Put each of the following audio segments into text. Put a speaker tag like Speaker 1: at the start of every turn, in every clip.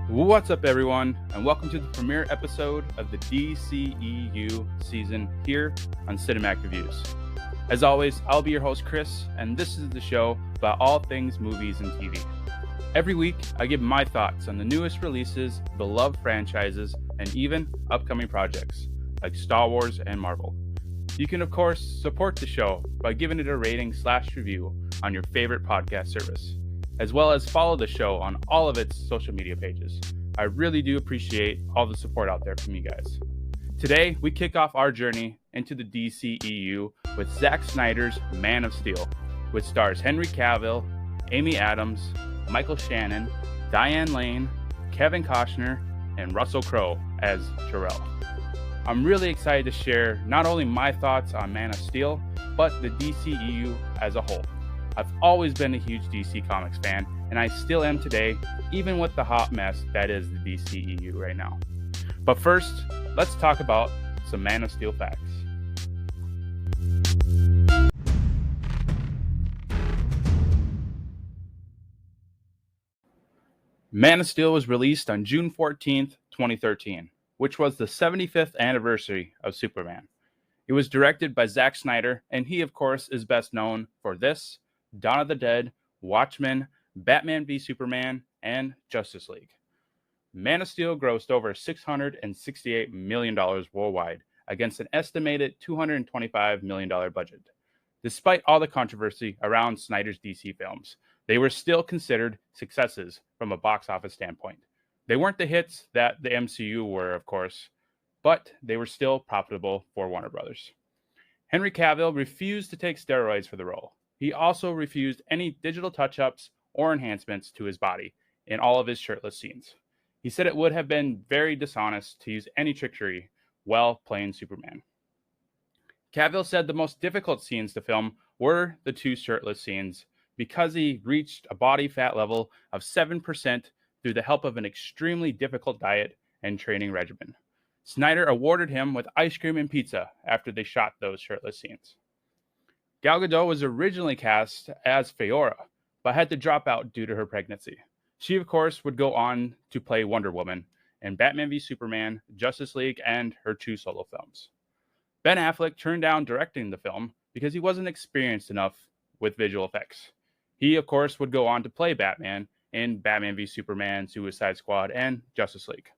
Speaker 1: What's up, everyone, and welcome to the premiere episode of the DCEU season here on Cinematic Reviews. As always, I'll be your host, Chris, and this is the show about all things movies and TV. Every week, I give my thoughts on the newest releases, beloved franchises, and even upcoming projects like Star Wars and Marvel. You can, of course, support the show by giving it a rating/review on your favorite podcast service, as well as follow the show on all of its social media pages. I really do appreciate all the support out there from you guys. Today, we kick off our journey into the DCEU with Zack Snyder's Man of Steel, which stars Henry Cavill, Amy Adams, Michael Shannon, Diane Lane, Kevin Costner, and Russell Crowe as Jor-El. I'm really excited to share not only my thoughts on Man of Steel, but the DCEU as a whole. I've always been a huge DC Comics fan, and I still am today, even with the hot mess that is the DCEU right now. But first, let's talk about some Man of Steel facts. Man of Steel was released on June 14th, 2013, which was the 75th anniversary of Superman. It was directed by Zack Snyder, and he, of course, is best known for this, Dawn of the Dead, Watchmen, Batman v Superman, and Justice League. Man of Steel grossed over $668 million worldwide against an estimated $225 million budget. Despite all the controversy around Snyder's DC films, they were still considered successes from a box office standpoint. They weren't the hits that the MCU were, of course, but they were still profitable for Warner Brothers. Henry Cavill refused to take steroids for the role. He also refused any digital touch-ups or enhancements to his body in all of his shirtless scenes. He said it would have been very dishonest to use any trickery while playing Superman. Cavill said the most difficult scenes to film were the two shirtless scenes because he reached a body fat level of 7% through the help of an extremely difficult diet and training regimen. Snyder awarded him with ice cream and pizza after they shot those shirtless scenes. Gal Gadot was originally cast as Fiora, but had to drop out due to her pregnancy. She, of course, would go on to play Wonder Woman in Batman v Superman, Justice League, and her two solo films. Ben Affleck turned down directing the film because he wasn't experienced enough with visual effects. He, of course, would go on to play Batman in Batman v Superman, Suicide Squad, and Justice League.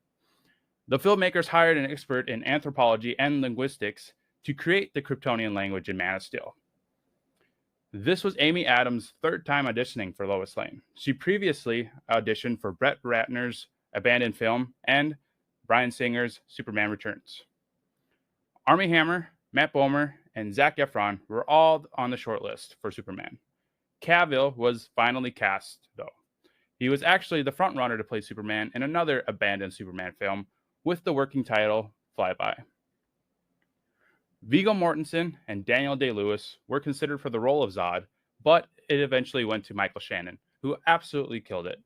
Speaker 1: The filmmakers hired an expert in anthropology and linguistics to create the Kryptonian language in Man of Steel. This was Amy Adams' third time auditioning for Lois Lane. She previously auditioned for Brett Ratner's Abandoned Film and Bryan Singer's Superman Returns. Armie Hammer, Matt Bomer, and Zac Efron were all on the shortlist for Superman. Cavill was finally cast, though. He was actually the frontrunner to play Superman in another abandoned Superman film with the working title Flyby. Viggo Mortensen and Daniel Day-Lewis were considered for the role of Zod, but it eventually went to Michael Shannon, who absolutely killed it.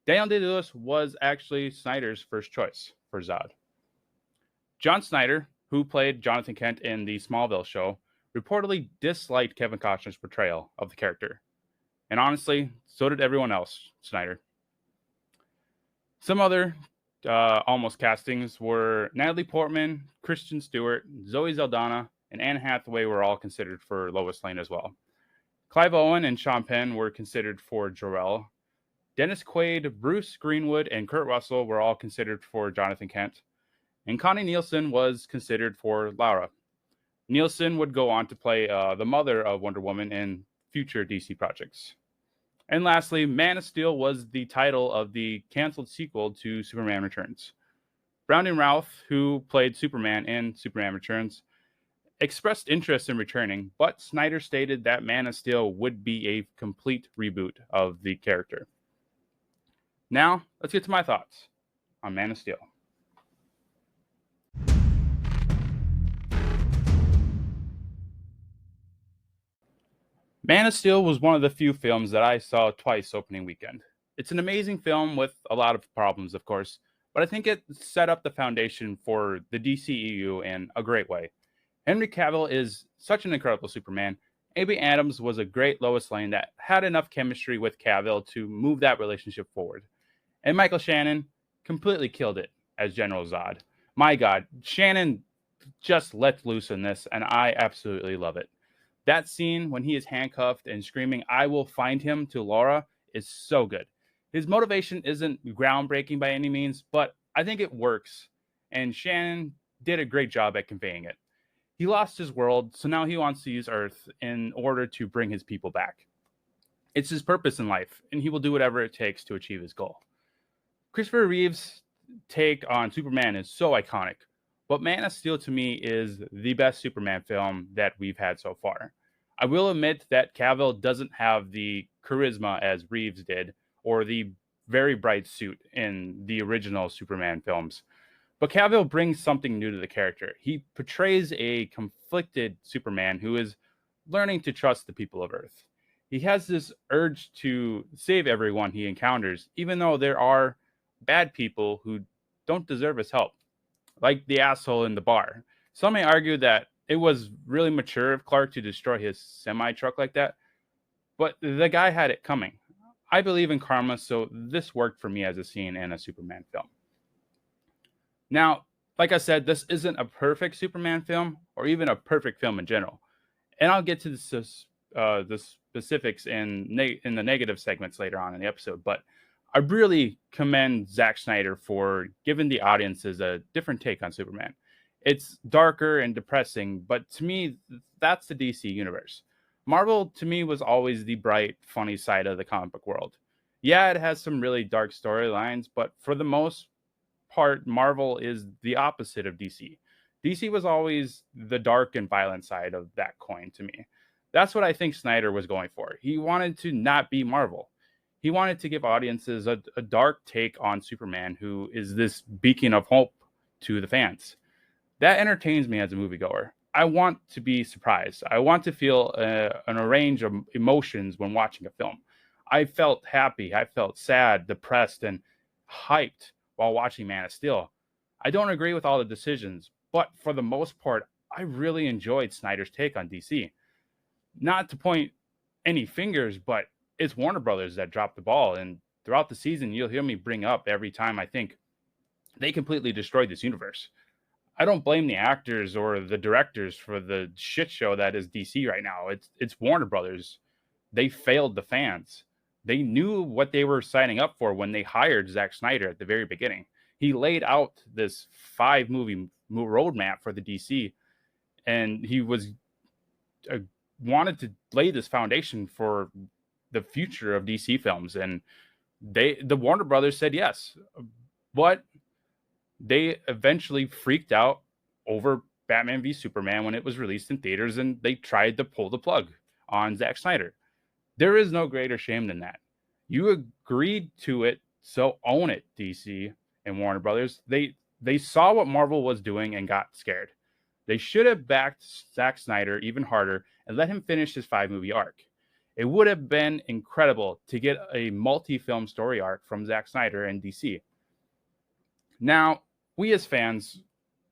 Speaker 1: Daniel Day-Lewis was actually Snyder's first choice for Zod. John Snyder, who played Jonathan Kent in the Smallville show, reportedly disliked Kevin Costner's portrayal of the character. And honestly, so did everyone else, Snyder. Some other almost castings were Natalie Portman, Kristen Stewart, Zoe Saldana, and Anne Hathaway were all considered for Lois Lane as well. Clive Owen and Sean Penn were considered for Jor-El. Dennis Quaid, Bruce Greenwood, and Kurt Russell were all considered for Jonathan Kent. And Connie Nielsen was considered for Lara. Nielsen would go on to play the mother of Wonder Woman in future DC projects. And lastly, Man of Steel was the title of the canceled sequel to Superman Returns. Brandon Routh, who played Superman in Superman Returns, expressed interest in returning, but Snyder stated that Man of Steel would be a complete reboot of the character. Now, let's get to my thoughts on Man of Steel. Man of Steel was one of the few films that I saw twice opening weekend. It's an amazing film with a lot of problems, of course, but I think it set up the foundation for the DCEU in a great way. Henry Cavill is such an incredible Superman. Amy Adams was a great Lois Lane that had enough chemistry with Cavill to move that relationship forward. And Michael Shannon completely killed it as General Zod. My God, Shannon just let loose in this, and I absolutely love it. That scene when he is handcuffed and screaming, "I will find him" to Laura is so good. His motivation isn't groundbreaking by any means, but I think it works, and Shannon did a great job at conveying it. He lost his world, so now he wants to use Earth in order to bring his people back. It's his purpose in life, and he will do whatever it takes to achieve his goal. Christopher Reeve's take on Superman is so iconic, but Man of Steel to me is the best Superman film that we've had so far. I will admit that Cavill doesn't have the charisma as Reeves did, or the very bright suit in the original Superman films. But Cavill brings something new to the character. He portrays a conflicted Superman who is learning to trust the people of Earth. He has this urge to save everyone he encounters, even though there are bad people who don't deserve his help, like the asshole in the bar. Some may argue that it was really mature of Clark to destroy his semi truck like that, but the guy had it coming. I believe in karma, so this worked for me as a scene in a Superman film. Now, like I said, this isn't a perfect Superman film or even a perfect film in general. And I'll get to the specifics in the negative segments later on in the episode. But I really commend Zack Snyder for giving the audiences a different take on Superman. It's darker and depressing, but to me, that's the DC universe. Marvel, to me, was always the bright, funny side of the comic book world. Yeah, it has some really dark storylines, but for the most part, Marvel is the opposite of DC. DC was always the dark and violent side of that coin to me. That's what I think Snyder was going for. He wanted to not be Marvel. He wanted to give audiences a dark take on Superman, who is this beacon of hope to the fans. That entertains me as a moviegoer. I want to be surprised. I want to feel a range of emotions when watching a film. I felt happy, I felt sad, depressed, and hyped while watching Man of Steel. I don't agree with all the decisions, but for the most part, I really enjoyed Snyder's take on DC. Not to point any fingers, but it's Warner Brothers that dropped the ball. And throughout the season, you'll hear me bring up every time I think they completely destroyed this universe. I don't blame the actors or the directors for the shit show that is DC right now. It's Warner Brothers. They failed the fans. They knew what they were signing up for when they hired Zack Snyder at the very beginning. He laid out this 5-movie roadmap for the DC, and he was wanted to lay this foundation for the future of DC films. And the Warner Brothers said yes, but they eventually freaked out over Batman v Superman when it was released in theaters, and they tried to pull the plug on Zack Snyder. There is no greater shame than that. You agreed to it, so own it, DC and Warner Brothers. They saw what Marvel was doing and got scared. They should have backed Zack Snyder even harder and let him finish his 5-movie arc. It would have been incredible to get a multi-film story arc from Zack Snyder and DC. Now, we as fans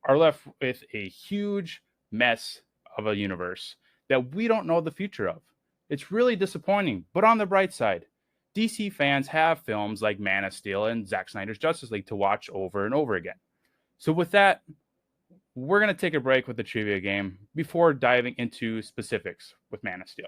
Speaker 1: are left with a huge mess of a universe that we don't know the future of. It's really disappointing, but on the bright side, DC fans have films like Man of Steel and Zack Snyder's Justice League to watch over and over again. So with that, we're going to take a break with the trivia game before diving into specifics with Man of Steel.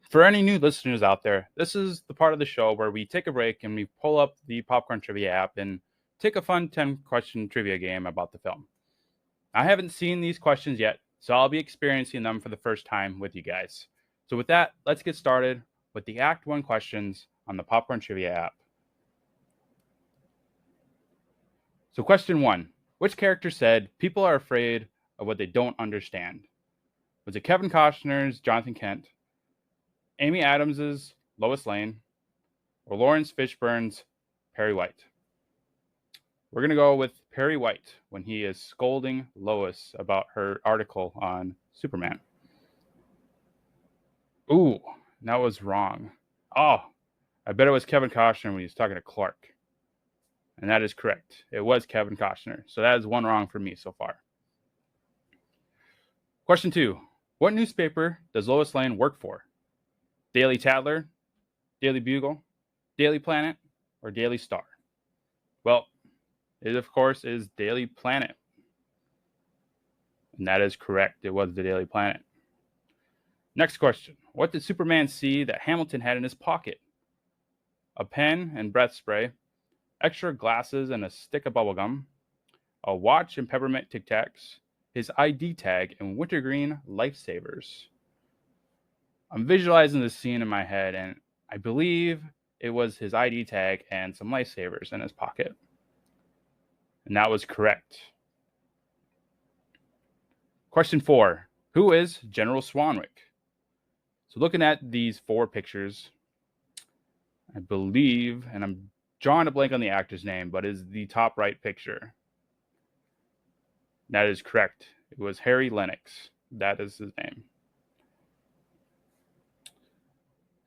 Speaker 1: For any new listeners out there, this is the part of the show where we take a break and we pull up the Popcorn Trivia app and take a fun 10-question trivia game about the film. I haven't seen these questions yet, so I'll be experiencing them for the first time with you guys. So with that, let's get started with the Act 1 questions on the Popcorn Trivia app. So question 1, which character said, "People are afraid of what they don't understand"? Was it Kevin Costner's Jonathan Kent, Amy Adams's Lois Lane, or Lawrence Fishburne's Perry White? We're going to go with Perry White when he is scolding Lois about her article on Superman. Ooh, that was wrong. Oh, I bet it was Kevin Costner when he was talking to Clark. And that is correct. It was Kevin Costner. So that is one wrong for me so far. Question 2. What newspaper does Lois Lane work for? Daily Tatler, Daily Bugle, Daily Planet, or Daily Star? Well, it of course is Daily Planet. And that is correct. It was the Daily Planet. Next question. What did Superman see that Hamilton had in his pocket? A pen and breath spray, extra glasses and a stick of bubblegum, a watch and peppermint Tic Tacs, his ID tag, and wintergreen lifesavers. I'm visualizing this scene in my head, and I believe it was his ID tag and some lifesavers in his pocket. And that was correct. Question 4. Who is General Swanwick? So looking at these 4 pictures, I believe, and I'm drawing a blank on the actor's name, but is the top right picture. That is correct. It was Harry Lennox. That is his name.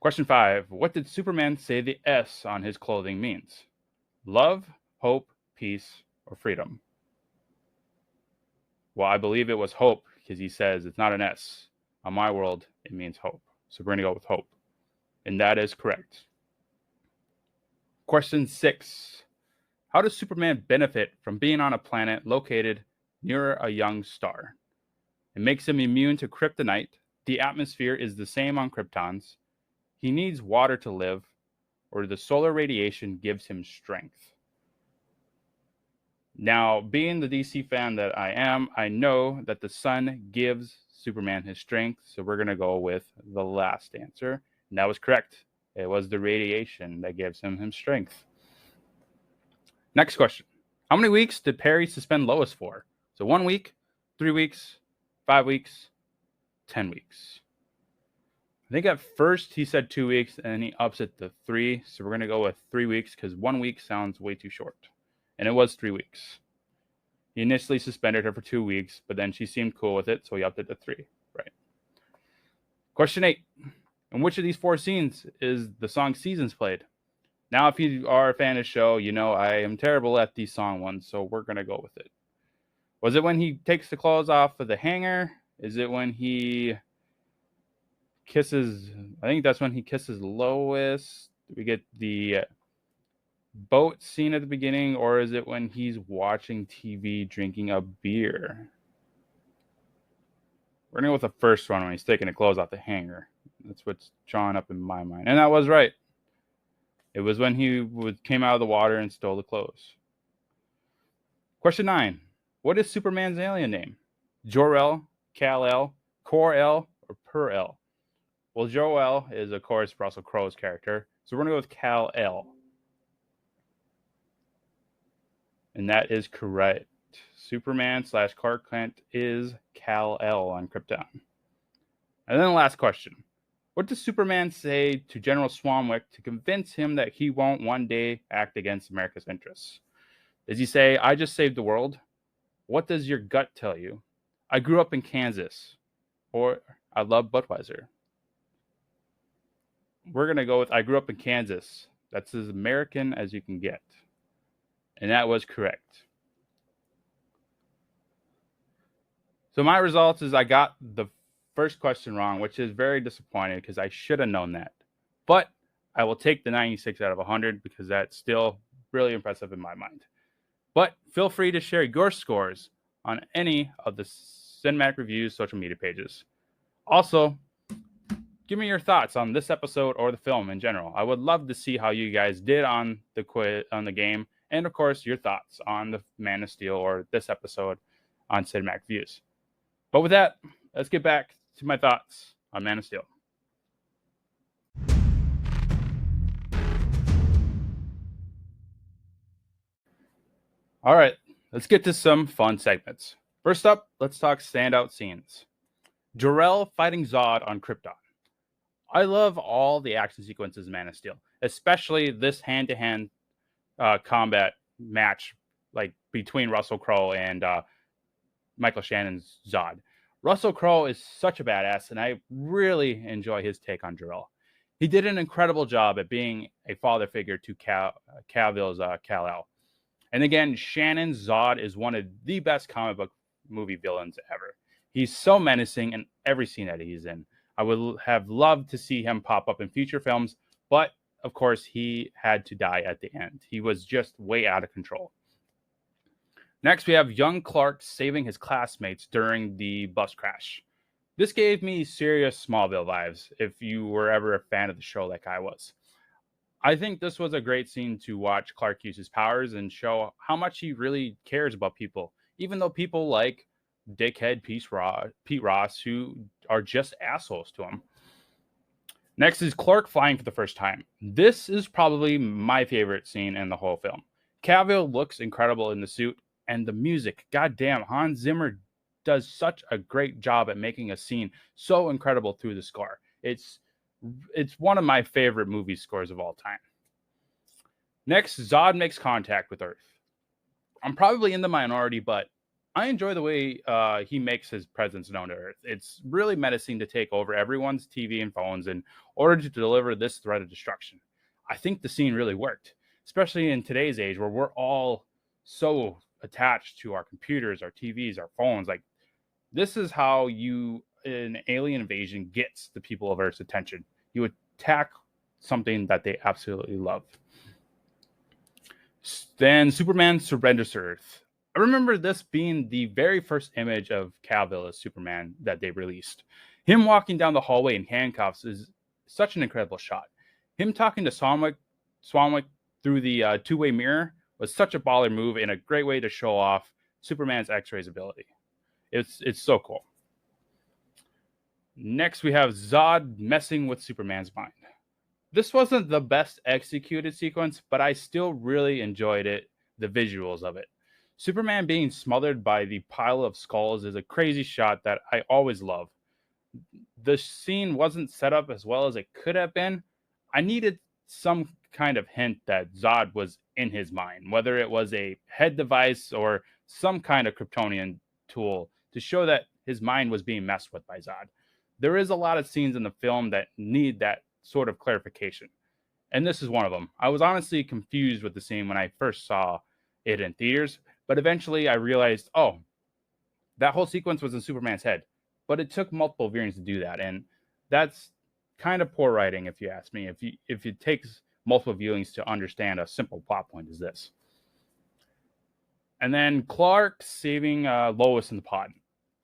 Speaker 1: Question 5. What did Superman say the S on his clothing means? Love, hope, peace, or freedom? Well, I believe it was hope, because he says it's not an S. On my world, it means hope. So we're going to go with hope. And that is correct. Question 6. How does Superman benefit from being on a planet located near a young star? It makes him immune to kryptonite. The atmosphere is the same on Krypton's. He needs water to live, or the solar radiation gives him strength. Now, being the DC fan that I am, I know that the sun gives Superman his strength, so we're going to go with the last answer. And that was correct. It was the radiation that gives him strength. Next question. How many weeks did Perry suspend Lois for? So 1 week, 3 weeks, 5 weeks, 10 weeks. I think at first he said 2 weeks, and then he ups it to 3. So we're going to go with 3 weeks because 1 week sounds way too short. And it was 3 weeks. He initially suspended her for 2 weeks, but then she seemed cool with it, so he upped it to 3. Right. Question 8. In which of these 4 scenes is the song Seasons played? Now, if you are a fan of the show, you know I am terrible at these song ones, so we're going to go with it. Was it when he takes the clothes off of the hanger? Is it when he kisses... I think that's when he kisses Lois. We get the boat scene at the beginning, or is it when he's watching TV drinking a beer? We're going to go with the first one when he's taking the clothes off the hanger. That's what's drawn up in my mind. And that was right. It was when he came out of the water and stole the clothes. Question 9. What is Superman's alien name? Jor-El, Kal-El, Kor-El, or Per-El? Well, Jor-El is, of course, Russell Crowe's character. So we're going to go with Kal-El. And that is correct. Superman / Clark Kent is Kal-El on Krypton. And then the last question. What does Superman say to General Swanwick to convince him that he won't one day act against America's interests? Does he say, I just saved the world? What does your gut tell you? I grew up in Kansas. Or I love Budweiser. We're going to go with I grew up in Kansas. That's as American as you can get. And that was correct. So my results is I got the first question wrong, which is very disappointing because I should have known that. But I will take the 96 out of 100 because that's still really impressive in my mind. But feel free to share your scores on any of the Cinematic Reviews social media pages. Also, give me your thoughts on this episode or the film in general. I would love to see how you guys did on the quiz on the game, and of course your thoughts on the Man of Steel or this episode on Cinematic Reviews. But with that, let's get back to my thoughts on Man of Steel. All right, let's get to some fun segments. First up, let's talk standout scenes. Jor-El fighting Zod on Krypton. I love all the action sequences in Man of Steel, especially this hand-to-hand combat match, like between Russell Crowe and Michael Shannon's Zod. Russell Crowe is such a badass, and I really enjoy his take on Jor-El. He did an incredible job at being a father figure to Cavill's Kal-El. And again, Shannon's Zod is one of the best comic book movie villains ever. He's so menacing in every scene that he's in. I would have loved to see him pop up in future films, but of course, he had to die at the end. He was just way out of control. Next, we have young Clark saving his classmates during the bus crash. This gave me serious Smallville vibes, if you were ever a fan of the show like I was. I think this was a great scene to watch Clark use his powers and show how much he really cares about people, even though people like dickhead Pete Ross, who are just assholes to him. Next is Clark flying for the first time. This is probably my favorite scene in the whole film. Cavill looks incredible in the suit, and the music, goddamn, Hans Zimmer does such a great job at making a scene so incredible through the score. It's one of my favorite movie scores of all time. Next, Zod makes contact with Earth. I'm probably in the minority, but I enjoy the way he makes his presence known to Earth. It's really menacing to take over everyone's TV and phones in order to deliver this threat of destruction. I think the scene really worked, especially in today's age where we're all so attached to our computers, our TVs, our phones. Like, this is how an alien invasion gets the people of Earth's attention. You attack something that they absolutely love. Then Superman surrenders to Earth. I remember this being the very first image of Cavill as Superman that they released. Him walking down the hallway in handcuffs is such an incredible shot. Him talking to Swanwick through the two-way mirror was such a baller move and a great way to show off Superman's X-rays ability. It's so cool. Next, we have Zod messing with Superman's mind. This wasn't the best executed sequence, but I still really enjoyed it, the visuals of it. Superman being smothered by the pile of skulls is a crazy shot that I always love. The scene wasn't set up as well as it could have been. I needed some kind of hint that Zod was in his mind, whether it was a head device or some kind of Kryptonian tool to show that his mind was being messed with by Zod. There is a lot of scenes in the film that need that sort of clarification, and this is one of them. I was honestly confused with the scene when I first saw it in theaters, but eventually I realized, oh, that whole sequence was in Superman's head, but it took multiple viewings to do that, and that's kind of poor writing, if you ask me. If it takes multiple viewings to understand a simple plot point as this. And then Clark saving Lois in the pod.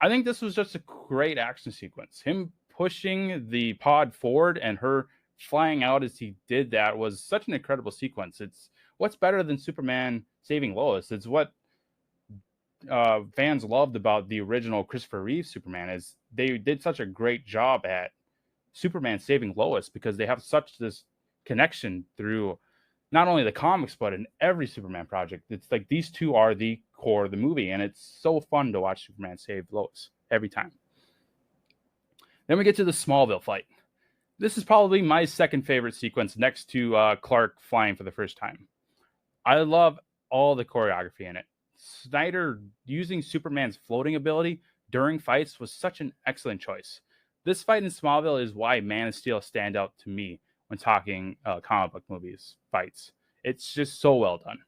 Speaker 1: I think this was just a great action sequence. Him pushing the pod forward and her flying out as he did that was such an incredible sequence. It's what's better than Superman saving Lois. It's what fans loved about the original Christopher Reeve Superman, is they did such a great job at Superman saving Lois because they have such this connection through not only the comics but in every Superman project. It's like these two are the core of the movie, and it's so fun to watch Superman save Lois every time. Then we get to the Smallville fight. This is probably my second favorite sequence next to Clark flying for the first time. I love all the choreography in it. Snyder using Superman's floating ability during fights was such an excellent choice. This fight in Smallville is why Man of Steel stand out to me when talking comic book movies fights. It's just so well done.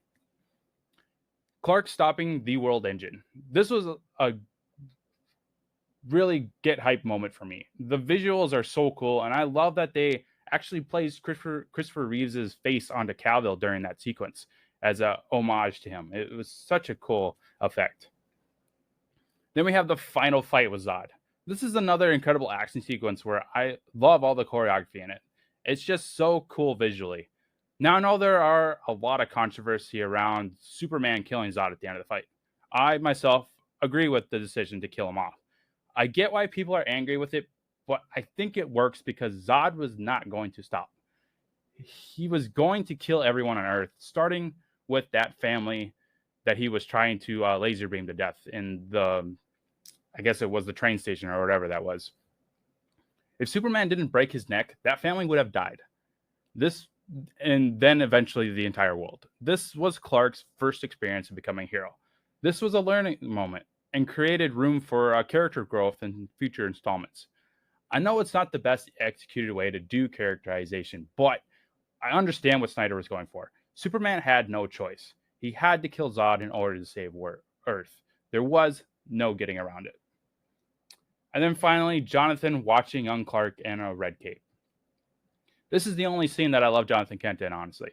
Speaker 1: Clark stopping the World Engine. This was a really get hype moment for me. The visuals are so cool, and I love that they actually placed Christopher Reeves' face onto Cavill during that sequence as a homage to him. It was such a cool effect. Then we have the final fight with Zod. This is another incredible action sequence where I love all the choreography in it. It's just so cool visually. Now, I know there are a lot of controversy around Superman killing Zod at the end of the fight. I, myself, agree with the decision to kill him off. I get why people are angry with it, but I think it works because Zod was not going to stop. He was going to kill everyone on Earth, starting with that family that he was trying to laser beam to death in I guess it was the train station or whatever that was. If Superman didn't break his neck, that family would have died. And then eventually the entire world. This was Clark's first experience of becoming a hero. This was a learning moment and created room for character growth in future installments. I know it's not the best executed way to do characterization, but I understand what Snyder was going for. Superman had no choice. He had to kill Zod in order to save Earth. There was no getting around it. And then finally, Jonathan watching young Clark in a red cape. This is the only scene that I love Jonathan Kent in, honestly.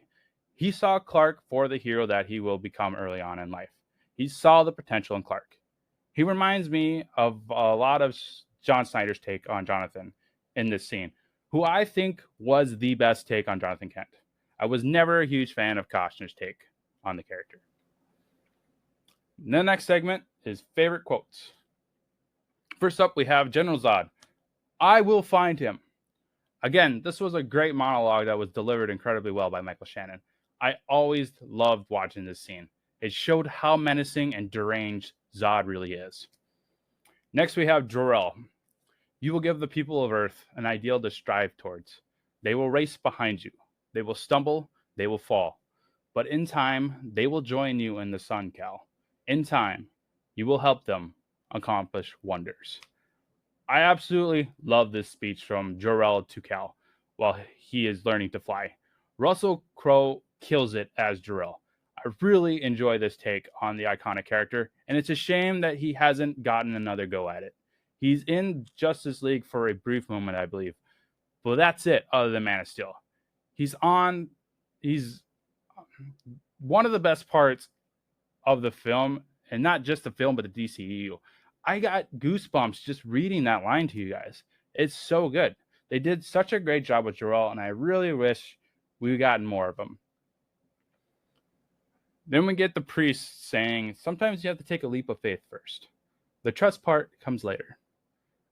Speaker 1: He saw Clark for the hero that he will become early on in life. He saw the potential in Clark. He reminds me of a lot of John Snyder's take on Jonathan in this scene, who I think was the best take on Jonathan Kent. I was never a huge fan of Costner's take on the character. The next segment is favorite quotes. First up, we have General Zod. I will find him. Again, this was a great monologue that was delivered incredibly well by Michael Shannon. I always loved watching this scene. It showed how menacing and deranged Zod really is. Next, we have Jor-El. You will give the people of Earth an ideal to strive towards. They will race behind you. They will stumble. They will fall. But in time, they will join you in the sun, Cal. In time, you will help them accomplish wonders. I absolutely love this speech from Jor-El to Cal while he is learning to fly. Russell Crowe kills it as Jor-El. I really enjoy this take on the iconic character, and it's a shame that he hasn't gotten another go at it. He's in Justice League for a brief moment, I believe, but that's it other than Man of Steel. He's one of the best parts of the film, and not just the film, but the DCEU. I got goosebumps just reading that line to you guys. It's so good. They did such a great job with Jor-El, and I really wish we gotten more of them. Then we get the priest saying, sometimes you have to take a leap of faith first. The trust part comes later.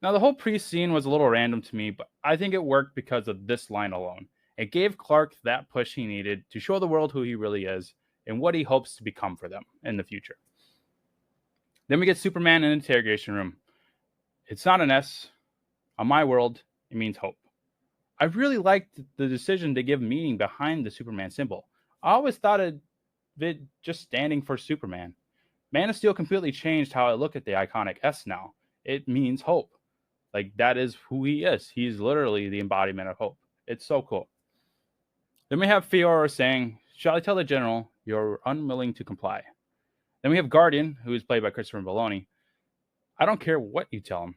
Speaker 1: Now, the whole priest scene was a little random to me, but I think it worked because of this line alone. It gave Clark that push he needed to show the world who he really is and what he hopes to become for them in the future. Then we get Superman in an interrogation room. It's not an S. On my world, it means hope. I really liked the decision to give meaning behind the Superman symbol. I always thought of it just standing for Superman. Man of Steel completely changed how I look at the iconic S now. It means hope. Like, that is who he is. He's literally the embodiment of hope. It's so cool. Then we have Fiora saying, shall I tell the general you're unwilling to comply? Then we have Guardian, who is played by Christopher Meloni. I don't care what you tell him.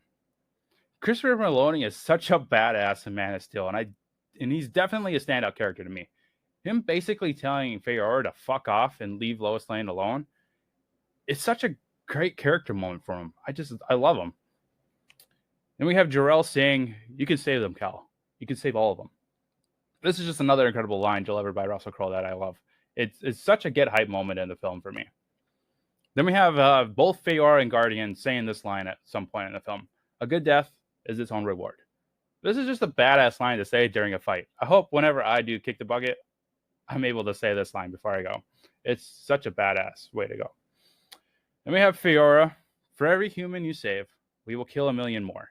Speaker 1: Christopher Meloni is such a badass in Man of Steel, and he's definitely a standout character to me. Him basically telling Fiora to fuck off and leave Lois Lane alone, it's such a great character moment for him. I love him. Then we have Jor-El saying, you can save them, Cal. You can save all of them. This is just another incredible line delivered by Russell Crowe that I love. It's such a get hype moment in the film for me. Then we have both Fiora and Guardian saying this line at some point in the film. A good death is its own reward. This is just a badass line to say during a fight. I hope whenever I do kick the bucket, I'm able to say this line before I go. It's such a badass way to go. Then we have Fiora. For every human you save, we will kill 1,000,000 more.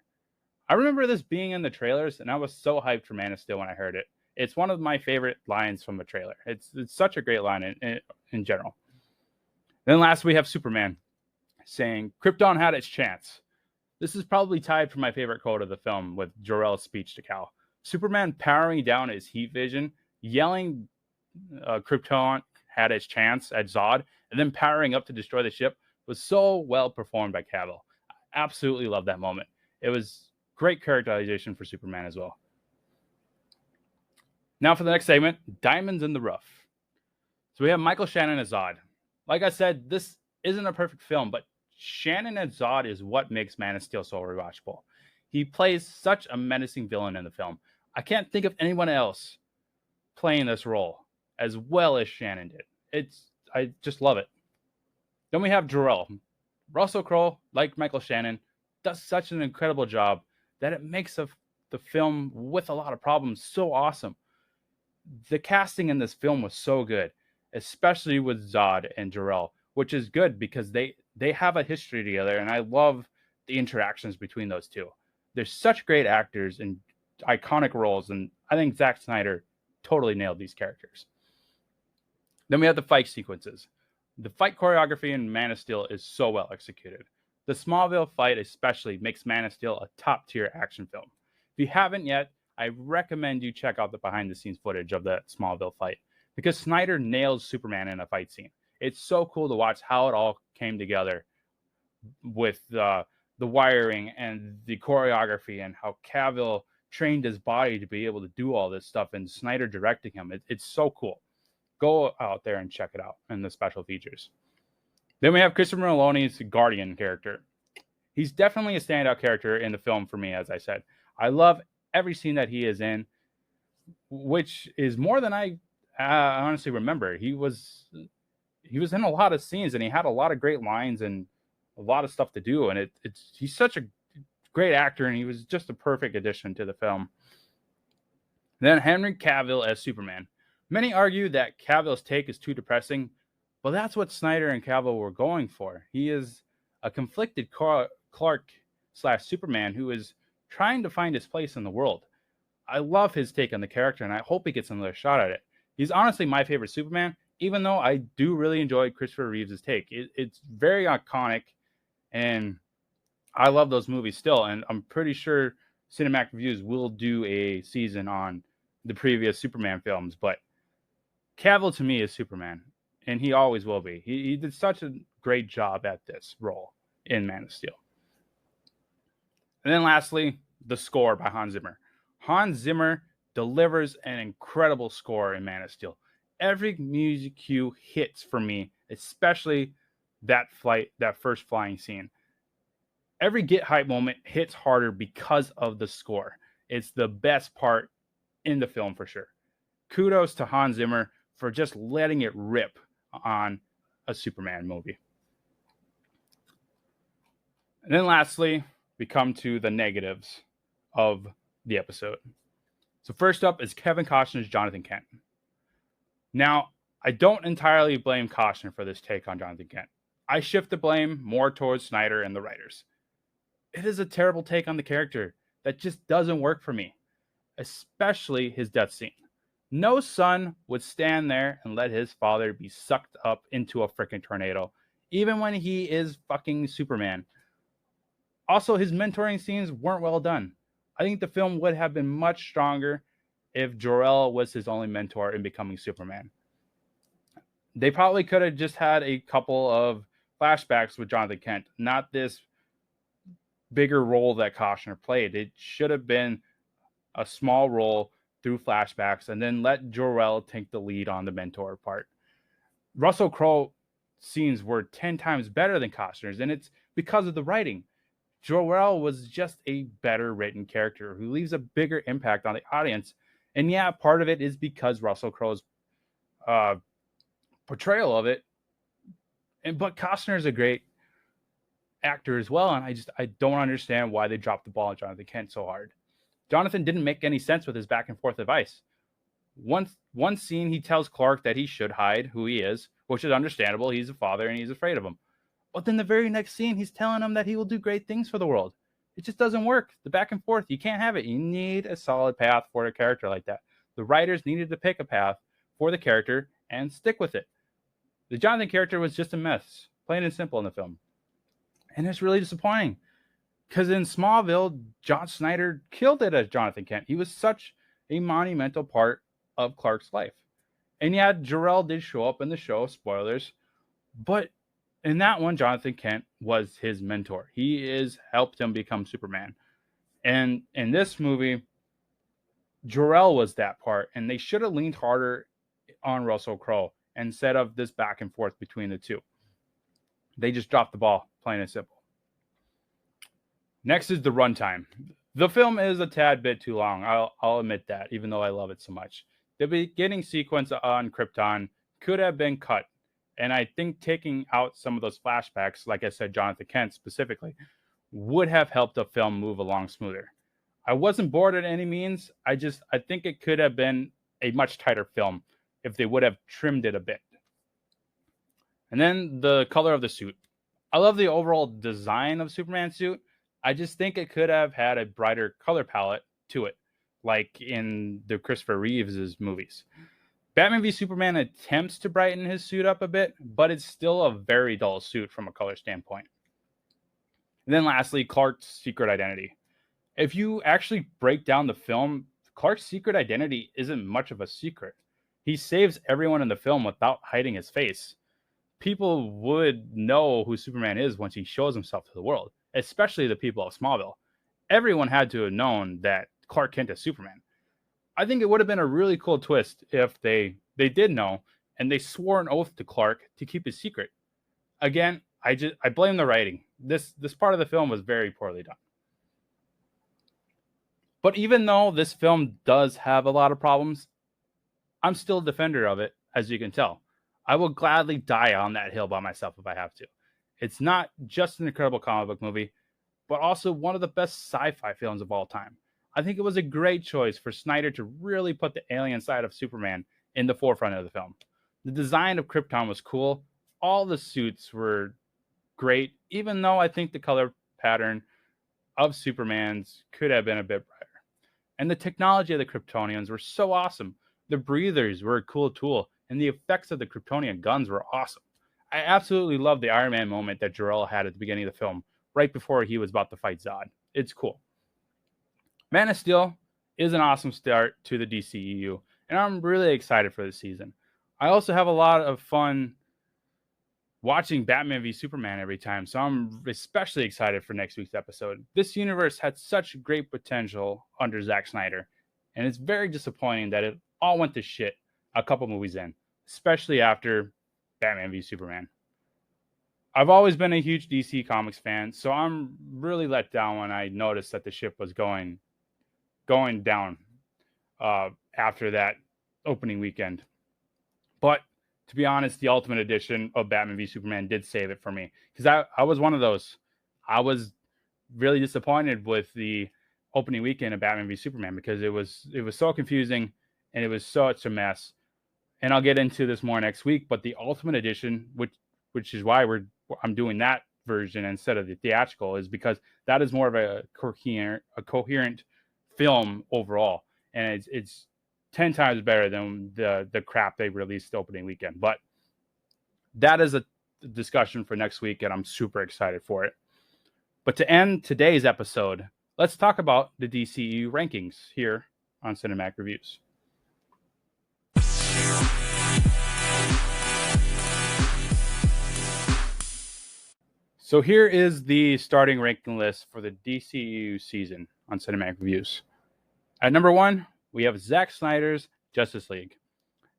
Speaker 1: I remember this being in the trailers, and I was so hyped for Man of Steel when I heard it. It's one of my favorite lines from the trailer. It's such a great line in general. Then last we have Superman saying, Krypton had its chance. This is probably tied for my favorite quote of the film with Jor-El's speech to Cal. Superman powering down his heat vision, yelling Krypton had its chance at Zod, and then powering up to destroy the ship was so well performed by Cavill. I absolutely love that moment. It was great characterization for Superman as well. Now for the next segment, Diamonds in the Rough. So we have Michael Shannon as Zod. Like I said, this isn't a perfect film, but Shannon as Zod is what makes Man of Steel so rewatchable. He plays such a menacing villain in the film. I can't think of anyone else playing this role as well as Shannon did. I just love it. Then we have Jor-El. Russell Crowe, like Michael Shannon, does such an incredible job that it makes the film with a lot of problems so awesome. The casting in this film was so good, especially with Zod and Jor-El, which is good because they have a history together, and I love the interactions between those two. They're such great actors and iconic roles, and I think Zack Snyder totally nailed these characters. Then we have the fight sequences. The fight choreography in Man of Steel is so well executed. The Smallville fight especially makes Man of Steel a top-tier action film. If you haven't yet, I recommend you check out the behind-the-scenes footage of the Smallville fight, because Snyder nails Superman in a fight scene. It's so cool to watch how it all came together with the wiring and the choreography and how Cavill trained his body to be able to do all this stuff, and Snyder directing him. It's so cool. Go out there and check it out in the special features. Then we have Christopher Meloni's Guardian character. He's definitely a standout character in the film for me, as I said. I love every scene that he is in, which is more than I honestly remember. He was in a lot of scenes, and he had a lot of great lines and a lot of stuff to do. And he's such a great actor, and he was just a perfect addition to the film. Then Henry Cavill as Superman. Many argue that Cavill's take is too depressing, but that's what Snyder and Cavill were going for. He is a conflicted Clark/Superman who is trying to find his place in the world. I love his take on the character, and I hope he gets another shot at it. He's honestly my favorite Superman, even though I do really enjoy Christopher Reeves' take. It's very iconic, and I love those movies still, and I'm pretty sure Cinematic Reviews will do a season on the previous Superman films, but Cavill to me is Superman, and he always will be. He did such a great job at this role in Man of Steel. And then lastly, the score by Hans Zimmer. Hans Zimmer delivers an incredible score in Man of Steel. Every music cue hits for me, especially that first flying scene. Every get hype moment hits harder because of the score. It's the best part in the film for sure. Kudos to Hans Zimmer for just letting it rip on a Superman movie. And then lastly, we come to the negatives of the episode. So first up is Kevin Costner's Jonathan Kent. Now, I don't entirely blame Costner for this take on Jonathan Kent. I shift the blame more towards Snyder and the writers. It is a terrible take on the character that just doesn't work for me, especially his death scene. No son would stand there and let his father be sucked up into a freaking tornado, even when he is fucking Superman. Also, his mentoring scenes weren't well done. I think the film would have been much stronger if Jor-El was his only mentor in becoming Superman. They probably could have just had a couple of flashbacks with Jonathan Kent, not this bigger role that Costner played. It should have been a small role through flashbacks, and then let Jor-El take the lead on the mentor part. Russell Crowe scenes were 10 times better than Costner's, and it's because of the writing. Jor-El was just a better written character who leaves a bigger impact on the audience. And yeah, part of it is because Russell Crowe's portrayal of it. But Costner is a great actor as well, and I don't understand why they dropped the ball on Jonathan Kent so hard. Jonathan didn't make any sense with his back and forth advice. One scene, he tells Clark that he should hide who he is, which is understandable. He's a father and he's afraid of him. But then the very next scene, he's telling him that he will do great things for the world. It just doesn't work. The back and forth, you can't have it. You need a solid path for a character like that. The writers needed to pick a path for the character and stick with it. The Jonathan character was just a mess, plain and simple in the film. And it's really disappointing. Because in Smallville, John Snyder killed it as Jonathan Kent. He was such a monumental part of Clark's life. And yeah, Jor-El did show up in the show, spoilers. But in that one, Jonathan Kent was his mentor. He helped him become Superman. And in this movie, Jor-El was that part. And they should have leaned harder on Russell Crowe instead of this back and forth between the two. They just dropped the ball, plain and simple. Next is the runtime. The film is a tad bit too long. I'll admit that, even though I love it so much. The beginning sequence on Krypton could have been cut. And I think taking out some of those flashbacks, like I said, Jonathan Kent specifically, would have helped the film move along smoother. I wasn't bored at any means. I think it could have been a much tighter film if they would have trimmed it a bit. And then the color of the suit. I love the overall design of Superman's suit. I just think it could have had a brighter color palette to it, like in the Christopher Reeves' movies. Batman v Superman attempts to brighten his suit up a bit, but it's still a very dull suit from a color standpoint. And then lastly, Clark's secret identity. If you actually break down the film, Clark's secret identity isn't much of a secret. He saves everyone in the film without hiding his face. People would know who Superman is once he shows himself to the world. especially the people of Smallville. Everyone had to have known that Clark Kent is Superman. I think it would have been a really cool twist if they did know and they swore an oath to Clark to keep his secret. Again, I blame the writing. This part of the film was very poorly done. But even though this film does have a lot of problems, I'm still a defender of it, as you can tell. I will gladly die on that hill by myself if I have to. It's not just an incredible comic book movie, but also one of the best sci-fi films of all time. I think it was a great choice for Snyder to really put the alien side of Superman in the forefront of the film. The design of Krypton was cool. All the suits were great, even though I think the color pattern of Superman's could have been a bit brighter. And the technology of the Kryptonians were so awesome. The breathers were a cool tool, and the effects of the Kryptonian guns were awesome. I absolutely love the Iron Man moment that Jor-El had at the beginning of the film, right before he was about to fight Zod. It's cool. Man of Steel is an awesome start to the DCEU, and I'm really excited for this season. I also have a lot of fun watching Batman v Superman every time, so I'm especially excited for next week's episode. This universe had such great potential under Zack Snyder, and it's very disappointing that it all went to shit a couple movies in, especially after Batman v Superman. I've always been a huge DC Comics fan, so I'm really let down when I noticed that the ship was going down after that opening weekend. But to be honest, the Ultimate Edition of Batman v Superman did save it for me, because I was one of those. I was really disappointed with the opening weekend of Batman v Superman because it was so confusing and it was such a mess. And I'll get into this more next week. But the Ultimate Edition, which is why I'm doing that version instead of the theatrical, is because that is more of a coherent film overall, and it's 10 times better than the crap they released the opening weekend. But that is a discussion for next week, and I'm super excited for it. But to end today's episode, let's talk about the DCEU rankings here on Cinematic Reviews. So here is the starting ranking list for the DCEU season on Cinematic Reviews. At number 1, we have Zack Snyder's Justice League.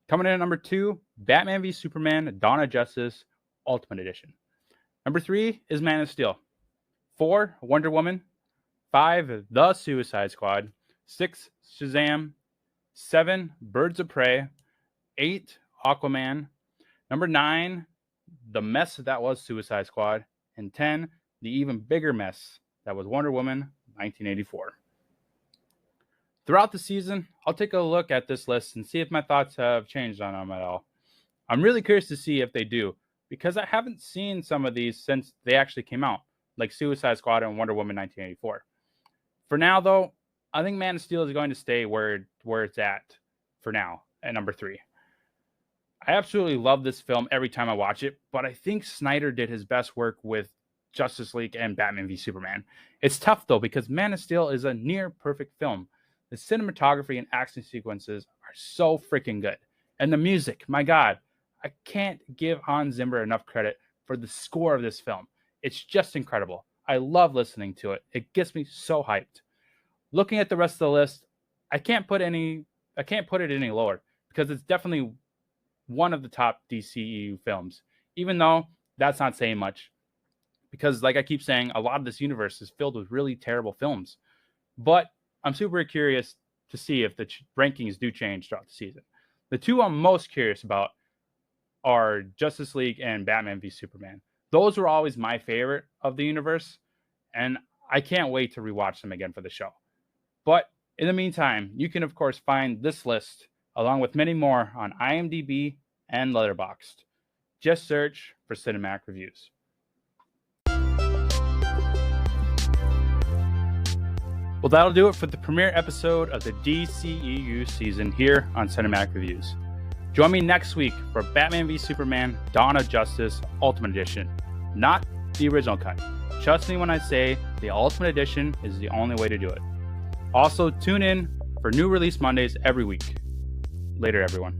Speaker 1: Coming in at number 2, Batman v Superman Dawn of Justice Ultimate Edition. Number 3 is Man of Steel. 4, Wonder Woman. 5, The Suicide Squad. 6, Shazam. 7, Birds of Prey. 8, Aquaman. Number 9, the mess that was Suicide Squad. And 10, the even bigger mess that was Wonder Woman 1984. Throughout the season, I'll take a look at this list and see if my thoughts have changed on them at all. I'm really curious to see if they do, because I haven't seen some of these since they actually came out, like Suicide Squad and Wonder Woman 1984. For now, though, I think Man of Steel is going to stay where it's at for now, at number 3. I absolutely love this film every time I watch it, but I think Snyder did his best work with Justice League and Batman v Superman. It's tough, though, because Man of Steel is a near-perfect film. The cinematography and action sequences are so freaking good. And the music, my God, I can't give Hans Zimmer enough credit for the score of this film. It's just incredible. I love listening to it. It gets me so hyped. Looking at the rest of the list, I can't put it any lower, because it's definitely one of the top DCEU films, even though that's not saying much, because like I keep saying, a lot of this universe is filled with really terrible films. But I'm super curious to see if the rankings do change throughout the season. The two I'm most curious about are Justice League and Batman v Superman. Those were always my favorite of the universe, and I can't wait to rewatch them again for the show. But in the meantime, you can of course find this list along with many more on IMDb and Letterboxd. Just search for Cinematic Reviews. Well, that'll do it for the premiere episode of the DCEU season here on Cinematic Reviews. Join me next week for Batman v Superman Dawn of Justice Ultimate Edition, not the original cut. Trust me when I say the Ultimate Edition is the only way to do it. Also, tune in for new release Mondays every week. Later, everyone.